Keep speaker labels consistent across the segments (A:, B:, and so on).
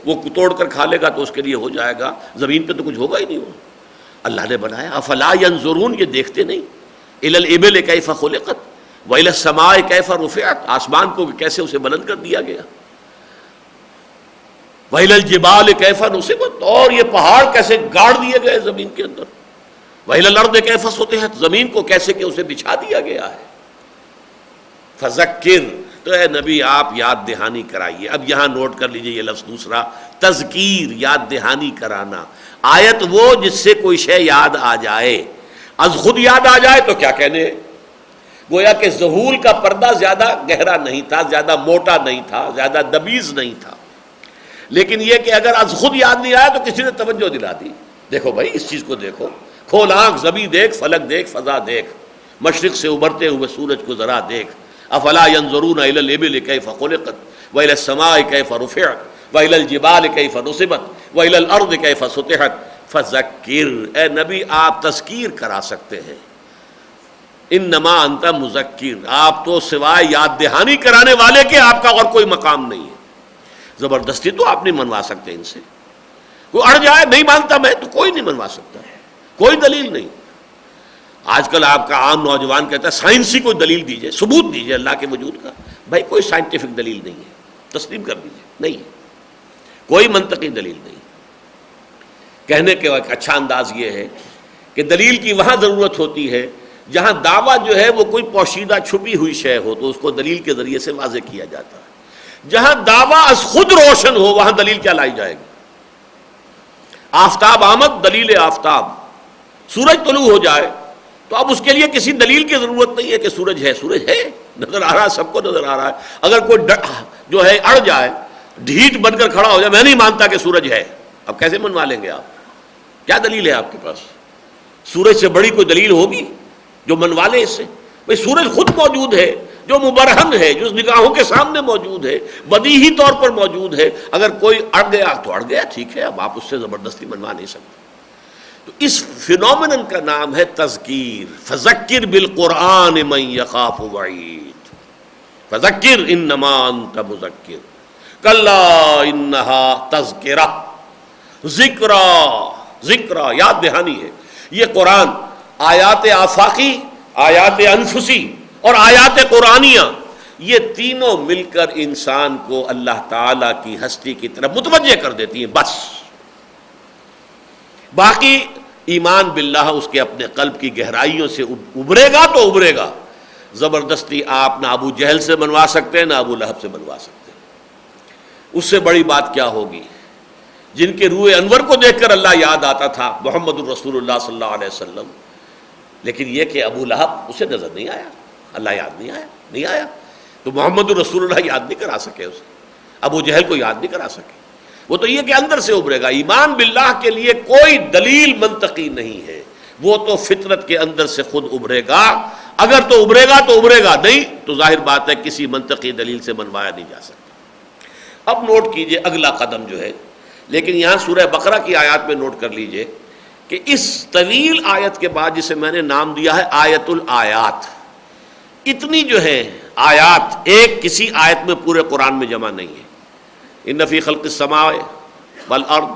A: وہ توڑ کر کھا لے گا تو اس کے لیے ہو جائے گا، زمین پہ تو کچھ ہوگا ہی نہیں۔ وہ اللہ نے بنایا، افلا ینظرون، یہ دیکھتے نہیں، الی الابل کیف خلقت والی السماء کیف رفعت، آسمان کو کیسے اسے بلند کر دیا گیا، والی الجبال کیف نصبت، اور یہ پہاڑ کیسے گاڑ دیے گئے زمین کے اندر، والی الارض کیف سطحت، زمین کو کیسے کہ اسے بچھا دیا گیا ہے۔ فذکر، تو اے نبی آپ یاد دہانی کرائیے۔ اب یہاں نوٹ کر لیجئے یہ لفظ دوسرا، تذکیر، یاد دہانی کرانا۔ آیت وہ جس سے کوئی شے یاد آ جائے، از خود یاد آ جائے تو کیا کہنے، گویا کہ ظہور کا پردہ زیادہ گہرا نہیں تھا، زیادہ موٹا نہیں تھا، زیادہ دبیز نہیں تھا، لیکن یہ کہ اگر از خود یاد نہیں آیا تو کسی نے توجہ دلا دی، دیکھو بھائی اس چیز کو دیکھو، کھول آنکھ، زمین دیکھ، فلک دیکھ، فضا دیکھ، مشرق سے ابھرتے ہوئے سورج کو ذرا دیکھ، افلا ينظرون الى الابل كيف خلقت والى السماء كيف رفعت والى الجبال كيف نصبت والى الارض كيف سطحت فذکر، اے نبی آپ تذکیر کرا سکتے ہیں، انما انت مذکر، آپ تو سوائے یاد دہانی کرانے والے کے آپ کا اور کوئی مقام نہیں ہے۔ زبردستی تو آپ نہیں منوا سکتے ان سے، کوئی اڑ جائے نہیں مانتا میں تو کوئی نہیں منوا سکتا، کوئی دلیل نہیں۔ آج کل آپ کا عام نوجوان کہتا ہے سائنسی کوئی دلیل دیجئے، ثبوت دیجئے اللہ کے وجود کا، بھائی کوئی سائنٹیفک دلیل نہیں ہے، تسلیم کر دیجئے، نہیں کوئی منطقی دلیل نہیں۔ کہنے کے ایک اچھا انداز یہ ہے کہ دلیل کی وہاں ضرورت ہوتی ہے جہاں دعویٰ جو ہے وہ کوئی پوشیدہ چھپی ہوئی شے ہو تو اس کو دلیل کے ذریعے سے واضح کیا جاتا ہے، جہاں دعویٰ از خود روشن ہو وہاں دلیل کیا لائی جائے گی۔ آفتاب آمد، دلیل آفتاب، سورج طلوع ہو جائے تو اب اس کے لیے کسی دلیل کی ضرورت نہیں ہے کہ سورج ہے، سورج ہے، نظر آ رہا ہے، سب کو نظر آ رہا ہے۔ اگر کوئی جو ہے اڑ جائے، ڈھیٹ بن کر کھڑا ہو جائے، میں نہیں مانتا کہ سورج ہے، اب کیسے منوا لیں گے آپ؟ کیا دلیل ہے آپ کے پاس؟ سورج سے بڑی کوئی دلیل ہوگی جو منوا لے اس سے؟ بھئی سورج خود موجود ہے، جو مبرہن ہے، جو نگاہوں کے سامنے موجود ہے، بدیہی طور پر موجود ہے، اگر کوئی اڑ گیا تو اڑ گیا، ٹھیک ہے، اب آپ اس سے زبردستی منوا نہیں سکتے۔ تو اس فینومینن کا نام ہے تذکیر، فذکر بالقرآن من یخاف وعید، فذکر انما انت مذکر، کلا انہا تذکرہ، ذکرہ یاد دہانی ہے۔ یہ قرآن آیات آفاقی، آیات انفسی اور آیات قرآنیہ، یہ تینوں مل کر انسان کو اللہ تعالی کی ہستی کی طرف متوجہ کر دیتی ہیں، بس باقی ایمان باللہ اس کے اپنے قلب کی گہرائیوں سے ابھرے گا تو ابھرے گا۔ زبردستی آپ نہ ابو جہل سے منوا سکتے ہیں، نہ ابو لہب سے منوا سکتے ہیں۔ اس سے بڑی بات کیا ہوگی، جن کے روح انور کو دیکھ کر اللہ یاد آتا تھا، محمد الرسول اللہ صلی اللہ علیہ وسلم، لیکن یہ کہ ابو لہب اسے نظر نہیں آیا، اللہ یاد نہیں آیا تو محمد الرسول اللہ یاد نہیں کرا سکے اسے، ابو جہل کو یاد نہیں کرا سکے۔ وہ تو یہ کہ اندر سے ابھرے گا۔ ایمان باللہ کے لیے کوئی دلیل منطقی نہیں ہے، وہ تو فطرت کے اندر سے خود ابھرے گا، اگر تو ابھرے گا تو ابھرے گا، نہیں تو ظاہر بات ہے کسی منطقی دلیل سے منوایا نہیں جا سکتا۔ اب نوٹ کیجئے اگلا قدم جو ہے، لیکن یہاں سورہ بقرہ کی آیات میں نوٹ کر لیجئے کہ اس طویل آیت کے بعد جسے میں نے نام دیا ہے آیت الآیات، اتنی جو ہے آیات ایک کسی آیت میں پورے قرآن میں جمع نہیں ہے۔ ان فی خلق السماء والارض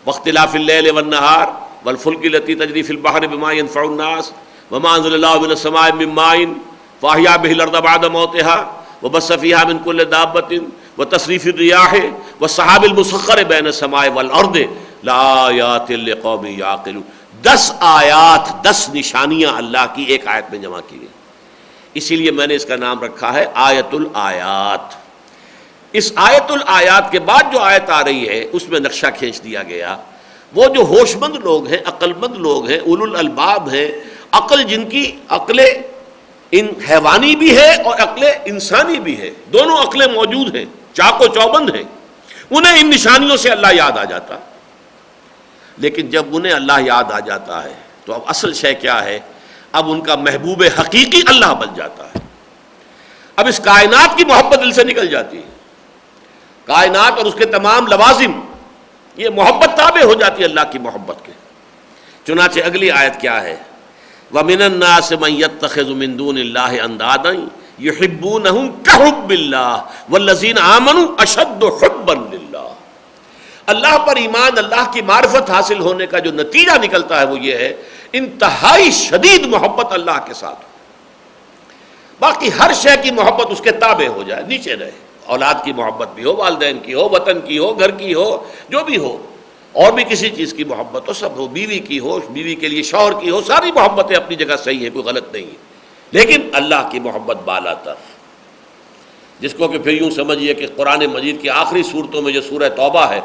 A: واختلاف اللیل والنہار والفلک التی تجری فی البحر بما ينفع الناس وما انزل اللہ من السماء من ماء فاحیا به الارض بعد موتها وبث فیہا من کل دابۃ وتصریف الریاح والسحاب المسخر بین السماء والارض لآیات لقوم یعقلون۔ 10 آیات، 10 نشانیاں اللہ کی ایک آیت میں جمع کی گئی، اسی لیے میں نے اس کا نام رکھا ہے آیت الآیات۔ اس آیت الآیات کے بعد جو آیت آ رہی ہے اس میں نقشہ کھینچ دیا گیا، وہ جو ہوش مند لوگ ہیں، عقل مند لوگ ہیں، اولو الالباب ہیں، عقل جن کی عقل حیوانی بھی ہے اور عقل انسانی بھی ہے، دونوں عقلیں موجود ہیں، چاق و چوبند ہیں، انہیں ان نشانیوں سے اللہ یاد آ جاتا۔ لیکن جب انہیں اللہ یاد آ جاتا ہے تو اب اصل شے کیا ہے، اب ان کا محبوب حقیقی اللہ بن جاتا ہے۔ اب اس کائنات کی محبت دل سے نکل جاتی ہے، کائنات اور اس کے تمام لوازم، یہ محبت تابع ہو جاتی ہے اللہ کی محبت کے۔ چنانچہ اگلی آیت کیا ہے، وَمِنَ النَّاسِ مَن يَتَّخِذُ مِن دُونِ اللَّهِ أَندَادًا يُحِبُّونَهُم كَحُبِّ اللَّهِ وَالَّذِينَ آمَنُوا أَشَدُّ حُبًّا لِلَّهِ۔ اللہ پر ایمان، اللہ کی معرفت حاصل ہونے کا جو نتیجہ نکلتا ہے وہ یہ ہے انتہائی شدید محبت اللہ کے ساتھ. باقی ہر شے کی محبت اس کے تابع ہو جائے، نیچے رہے. اولاد کی محبت بھی ہو، والدین کی ہو، وطن کی ہو، گھر کی ہو، جو بھی ہو، اور بھی کسی چیز کی محبت ہو، سب ہو، بیوی کی ہو، بیوی کے لیے شوہر کی ہو، ساری محبتیں اپنی جگہ صحیح ہیں، کوئی غلط نہیں ہے. لیکن اللہ کی محبت بالا تر، جس کو کہ پھر یوں سمجھیے کہ قرآن مجید کی آخری صورتوں میں جو سورہ توبہ ہے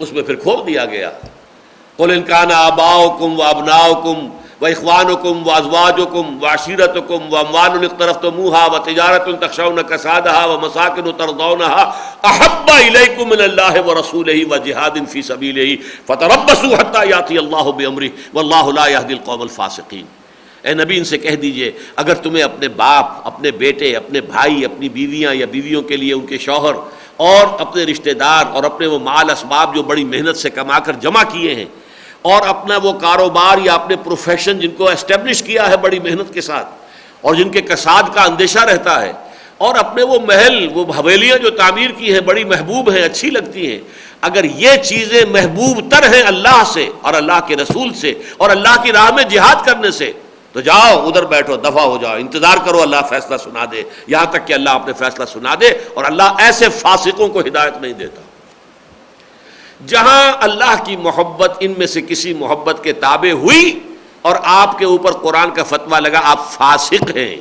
A: اس میں پھر کھول دیا گیا قُلْ إِنْ كَانَ آبَاؤُكُمْ وَأَبْنَاؤُكُمْ وَإِخْوَانُكُمْ وَأَزْوَاجُكُمْ وَعَشِيرَتُكُمْ وَأَمْوَالٌ اقْتَرَفْتُمُوهَا وَتِجَارَةٌ تَخْشَوْنَ كَسَادَهَا وَمَسَاكِنُ تَرْضَوْنَهَا أَحَبَّ إِلَيْكُم مِّنَ اللَّهِ وَرَسُولِهِ وَجِهَادٍ فِي سَبِيلِهِ فَتَرَبَّصُوا حَتَّى يَأْتِيَ اللَّهُ بِأَمْرِهِ وَاللَّهُ لَا يَهْدِي الْقَوْمَ الْفَاسِقِينَ. اے نبی ان سے کہہ دیجئے اگر تمہیں اپنے باپ، اپنے بیٹے، اپنے بھائی، اپنی بیویاں یا بیویوں کے لیے ان کے شوہر اور اپنے رشتہ دار اور اپنے وہ مال اسباب جو بڑی محنت سے کما کر جمع کیے ہیں اور اپنا وہ کاروبار یا اپنے پروفیشن جن کو اسٹیبلش کیا ہے بڑی محنت کے ساتھ اور جن کے کساد کا اندیشہ رہتا ہے، اور اپنے وہ محل، وہ حویلیاں جو تعمیر کی ہیں بڑی محبوب ہیں، اچھی لگتی ہیں، اگر یہ چیزیں محبوب تر ہیں اللہ سے اور اللہ کے رسول سے اور اللہ کی راہ میں جہاد کرنے سے، تو جاؤ ادھر بیٹھو، دفع ہو جاؤ، انتظار کرو اللہ فیصلہ سنا دے، یہاں تک کہ اللہ اپنے فیصلہ سنا دے. اور اللہ ایسے فاسقوں کو ہدایت نہیں دیتا. جہاں اللہ کی محبت ان میں سے کسی محبت کے تابع ہوئی اور آپ کے اوپر قرآن کا فتویٰ لگا آپ فاسق ہیں،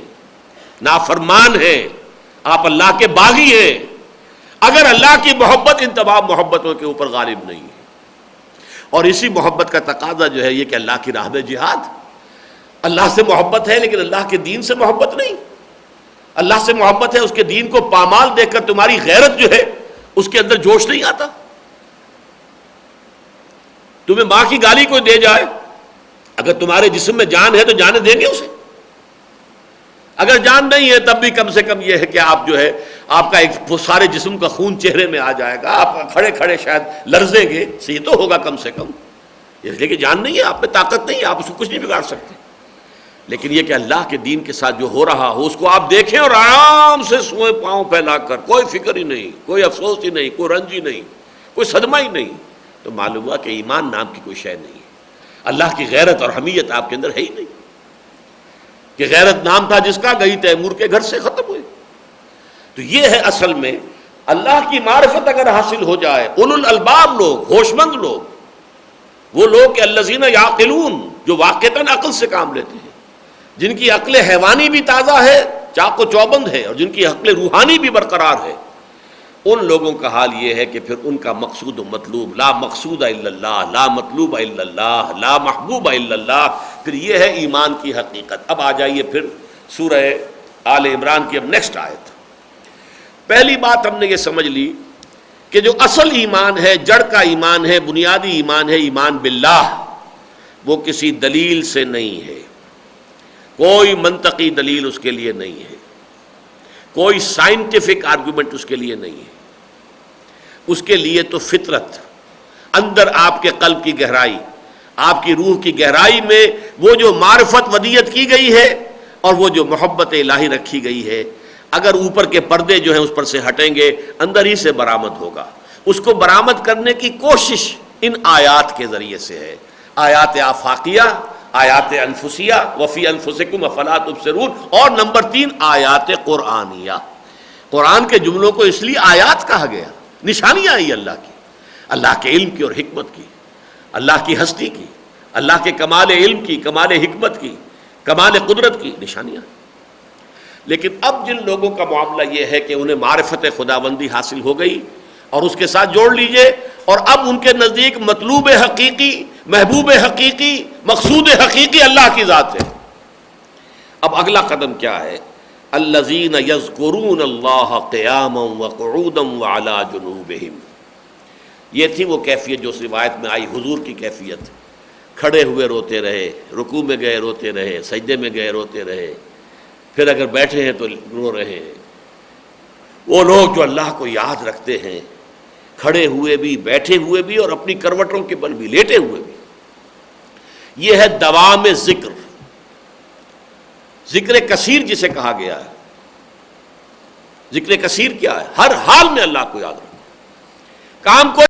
A: نافرمان ہیں، آپ اللہ کے باغی ہیں، اگر اللہ کی محبت ان تمام محبتوں کے اوپر غالب نہیں ہے. اور اسی محبت کا تقاضا جو ہے یہ کہ اللہ کی راہ میں جہاد. اللہ سے محبت ہے لیکن اللہ کے دین سے محبت نہیں. اللہ سے محبت ہے، اس کے دین کو پامال دیکھ کر تمہاری غیرت جو ہے اس کے اندر جوش نہیں آتا. تمہیں ماں کی گالی کوئی دے جائے، اگر تمہارے جسم میں جان ہے تو جانے دیں گے اسے. اگر جان نہیں ہے تب بھی کم سے کم یہ ہے کہ آپ جو ہے آپ کا ایک سارے جسم کا خون چہرے میں آ جائے گا، آپ کھڑے کھڑے شاید لرزیں گے، صحیح تو ہوگا کم سے کم، اس لیے کہ جان نہیں ہے، آپ میں طاقت نہیں ہے، آپ اس کو کچھ نہیں بگاڑ سکتے. لیکن یہ کہ اللہ کے دین کے ساتھ جو ہو رہا ہو اس کو آپ دیکھیں اور آرام سے سوئے پاؤں پھیلا کر، کوئی فکر ہی نہیں، کوئی افسوس ہی نہیں، کوئی رنج ہی نہیں، کوئی صدمہ ہی نہیں، تو معلوم ہوا کہ ایمان نام کی کوئی شے نہیں ہے. اللہ کی غیرت اور حمیت آپ کے اندر ہے ہی نہیں. کہ غیرت نام تھا جس کا، گئی تیمور کے گھر سے ختم ہوئی. تو یہ ہے اصل میں اللہ کی معرفت اگر حاصل ہو جائے، اولو الالباب لوگ، ہوش مند لوگ، وہ لوگ کہ الذین یعقلون، جو واقعتاً عقل سے کام لیتے ہیں، جن کی عقل حیوانی بھی تازہ ہے، چاق و چوبند ہے، اور جن کی عقل روحانی بھی برقرار ہے، ان لوگوں کا حال یہ ہے کہ پھر ان کا مقصود و مطلوب لا مقصود الا اللہ، لا مطلوب الا اللہ، لا محبوب الا اللہ. پھر یہ ہے ایمان کی حقیقت. اب آ جائیے پھر سورہ آل عمران کی اب نیکسٹ آیت. پہلی بات ہم نے یہ سمجھ لی کہ جو اصل ایمان ہے، جڑ کا ایمان ہے، بنیادی ایمان ہے، ایمان باللہ، وہ کسی دلیل سے نہیں ہے، کوئی منطقی دلیل اس کے لیے نہیں ہے، کوئی سائنٹیفک آرگومنٹ اس کے لیے نہیں ہے. اس کے لیے تو فطرت، اندر آپ کے قلب کی گہرائی، آپ کی روح کی گہرائی میں وہ جو معرفت ودیت کی گئی ہے اور وہ جو محبت الہی رکھی گئی ہے، اگر اوپر کے پردے جو ہیں اس پر سے ہٹیں گے اندر ہی سے برآمد ہوگا. اس کو برآمد کرنے کی کوشش ان آیات کے ذریعے سے ہے، آیات آفاقیہ، آیات انفسیہ، وفی انفسکم افلا تبصرون، اور نمبر 3 آیات قرآنیہ. قرآن کے جملوں کو اس لیے آیات کہا گیا، نشانیاں آئی اللہ کی، اللہ کے علم کی اور حکمت کی، اللہ کی ہستی کی، اللہ کے کمال علم کی، کمال حکمت کی، کمال قدرت کی نشانیاں. لیکن اب جن لوگوں کا معاملہ یہ ہے کہ انہیں معرفت خداوندی حاصل ہو گئی اور اس کے ساتھ جوڑ لیجئے، اور اب ان کے نزدیک مطلوب حقیقی، محبوب حقیقی، مقصود حقیقی اللہ کی ذات ہے. اب اگلا قدم کیا ہے؟ الذین یذکرون اللہ قیاما وقعودا وعلی جنوبہم. یہ تھی وہ کیفیت جو اس روایت میں آئی، حضور کی کیفیت. کھڑے ہوئے روتے رہے، رکوع میں گئے روتے رہے، سجدے میں گئے روتے رہے، پھر اگر بیٹھے ہیں تو رو رہے ہیں. وہ لوگ جو اللہ کو یاد رکھتے ہیں، کھڑے ہوئے بھی، بیٹھے ہوئے بھی، اور اپنی کروٹوں کے بل بھی، لیٹے ہوئے بھی. یہ ہے دوام ذکر، ذکر کثیر جسے کہا گیا ہے. ذکر کثیر کیا ہے؟ ہر حال میں اللہ کو یاد رکھو. کام کو